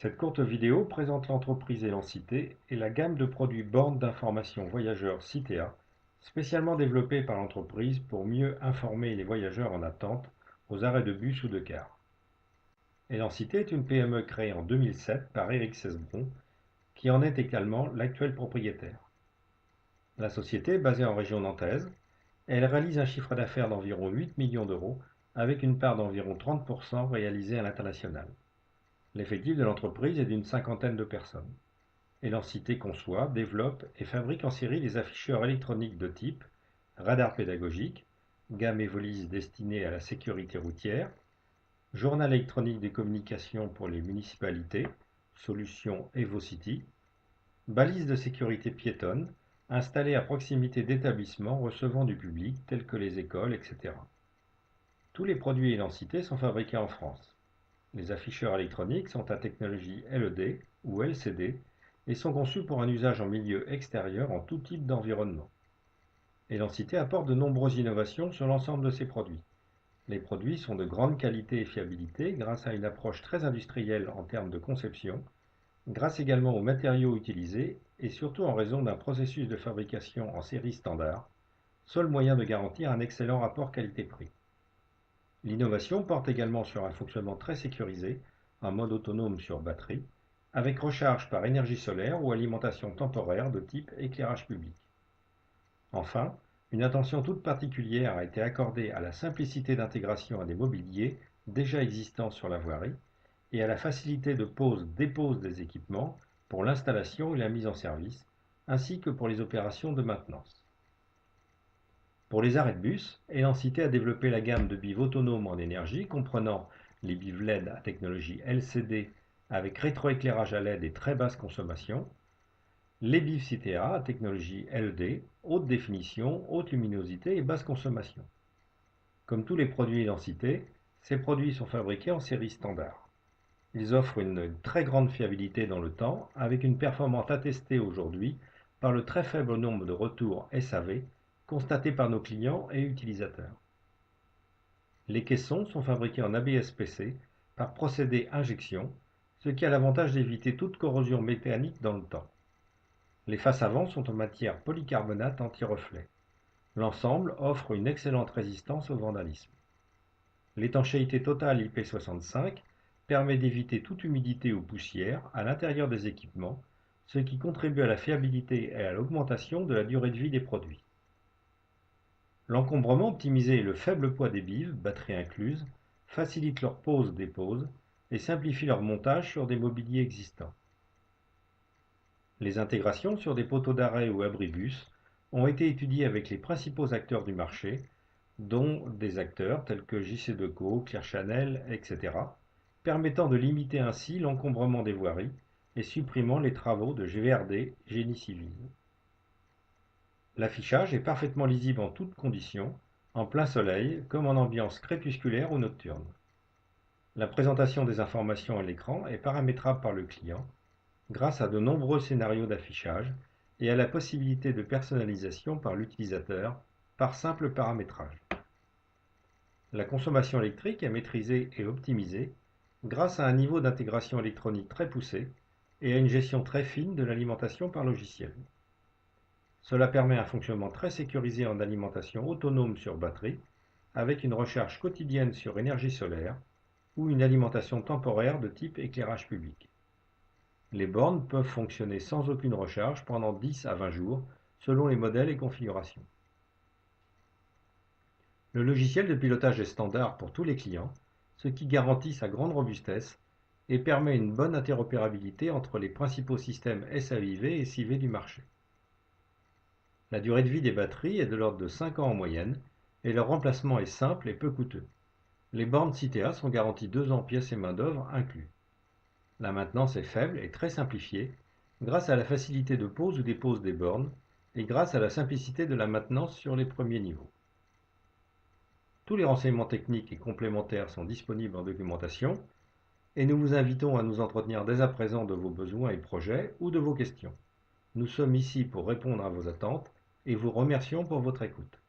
Cette courte vidéo présente l'entreprise Élancité et la gamme de produits bornes d'information voyageurs Citea, spécialement développés par l'entreprise pour mieux informer les voyageurs en attente aux arrêts de bus ou de car. Élancité est une PME créée en 2007 par Éric Cesbron, qui en est également l'actuel propriétaire. La société, basée en région nantaise, elle réalise un chiffre d'affaires d'environ 8 millions d'euros avec une part d'environ 30% réalisée à l'international. L'effectif de l'entreprise est d'une cinquantaine de personnes. Élancité conçoit, développe et fabrique en série des afficheurs électroniques de type radar pédagogique, gamme Evolis destinée à la sécurité routière, journal électronique des communications pour les municipalités, solution EvoCity, balises de sécurité piétonne installées à proximité d'établissements recevant du public tels que les écoles, etc. Tous les produits Élancité sont fabriqués en France. Les afficheurs électroniques sont à technologie LED ou LCD et sont conçus pour un usage en milieu extérieur en tout type d'environnement. Élancité apporte de nombreuses innovations sur l'ensemble de ses produits. Les produits sont de grande qualité et fiabilité grâce à une approche très industrielle en termes de conception, grâce également aux matériaux utilisés et surtout en raison d'un processus de fabrication en série standard, seul moyen de garantir un excellent rapport qualité-prix. L'innovation porte également sur un fonctionnement très sécurisé, en mode autonome sur batterie, avec recharge par énergie solaire ou alimentation temporaire de type éclairage public. Enfin, une attention toute particulière a été accordée à la simplicité d'intégration à des mobiliers déjà existants sur la voirie et à la facilité de pose-dépose des équipements pour l'installation et la mise en service, ainsi que pour les opérations de maintenance. Pour les arrêts de bus, Élancité a développé la gamme de bives autonomes en énergie comprenant les bives LED à technologie LCD avec rétroéclairage à LED et très basse consommation, les bives Citea à technologie LED, haute définition, haute luminosité et basse consommation. Comme tous les produits Élancité, ces produits sont fabriqués en série standard. Ils offrent une très grande fiabilité dans le temps avec une performance attestée aujourd'hui par le très faible nombre de retours SAV constatés par nos clients et utilisateurs. Les caissons sont fabriqués en ABS-PC par procédé injection, ce qui a l'avantage d'éviter toute corrosion mécanique dans le temps. Les faces avant sont en matière polycarbonate anti-reflet. L'ensemble offre une excellente résistance au vandalisme. L'étanchéité totale IP65 permet d'éviter toute humidité ou poussière à l'intérieur des équipements, ce qui contribue à la fiabilité et à l'augmentation de la durée de vie des produits. L'encombrement optimisé et le faible poids des bives, batterie incluse, facilite leur pose-dépose et simplifie leur montage sur des mobiliers existants. Les intégrations sur des poteaux d'arrêt ou abribus ont été étudiées avec les principaux acteurs du marché, dont des acteurs tels que JC Decaux, Clear Channel, etc., permettant de limiter ainsi l'encombrement des voiries et supprimant les travaux de GVRD, génie civil. L'affichage est parfaitement lisible en toutes conditions, en plein soleil comme en ambiance crépusculaire ou nocturne. La présentation des informations à l'écran est paramétrable par le client grâce à de nombreux scénarios d'affichage et à la possibilité de personnalisation par l'utilisateur par simple paramétrage. La consommation électrique est maîtrisée et optimisée grâce à un niveau d'intégration électronique très poussé et à une gestion très fine de l'alimentation par logiciel. Cela permet un fonctionnement très sécurisé en alimentation autonome sur batterie, avec une recharge quotidienne sur énergie solaire ou une alimentation temporaire de type éclairage public. Les bornes peuvent fonctionner sans aucune recharge pendant 10 à 20 jours, selon les modèles et configurations. Le logiciel de pilotage est standard pour tous les clients, ce qui garantit sa grande robustesse et permet une bonne interopérabilité entre les principaux systèmes SAIV et SIV du marché. La durée de vie des batteries est de l'ordre de 5 ans en moyenne et leur remplacement est simple et peu coûteux. Les bornes Citea sont garanties 2 ans pièces et main-d'œuvre inclus. La maintenance est faible et très simplifiée grâce à la facilité de pose ou dépose des bornes et grâce à la simplicité de la maintenance sur les premiers niveaux. Tous les renseignements techniques et complémentaires sont disponibles en documentation et nous vous invitons à nous entretenir dès à présent de vos besoins et projets ou de vos questions. Nous sommes ici pour répondre à vos attentes et vous remercions pour votre écoute.